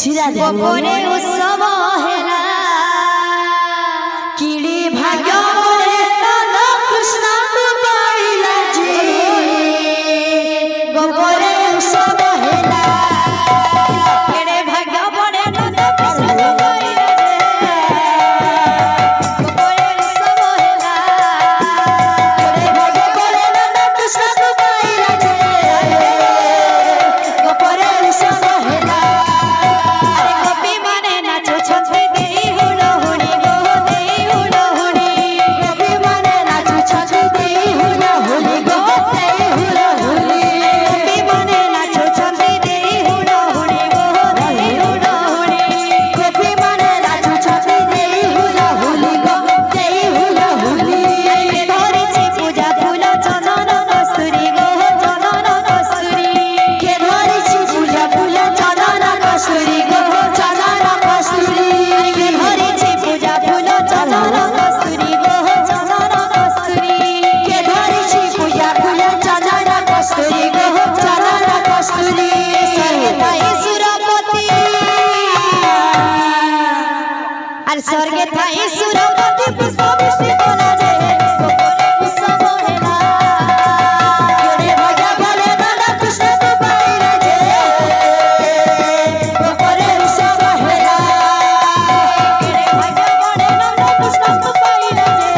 গোপনে উৎসব হেলা কিড়ি ভাগ্য নন্দ কৃষ্ণ পাইলা যে গোপনে উৎসব হেলা কেড়ে ভাগ্য পড়ে নন্দ কৃষ্ণ পাইলা যে গোপনে উৎসব হেলা কেড়ে ভাগ্য পড়ে নন্দ কৃষ্ণ পাইলা যে গোপনে উৎসব হেলা स्वर्गे थाई सुरपति पुष्प वृष्टि बोला जे गोपने उत्सव हेला केड़े भाग्य बोले नंद कृष्ण को पाइला जे गोपने उत्सव हेला केड़े भाग्य बोले नंद कृष्ण को पाइला जे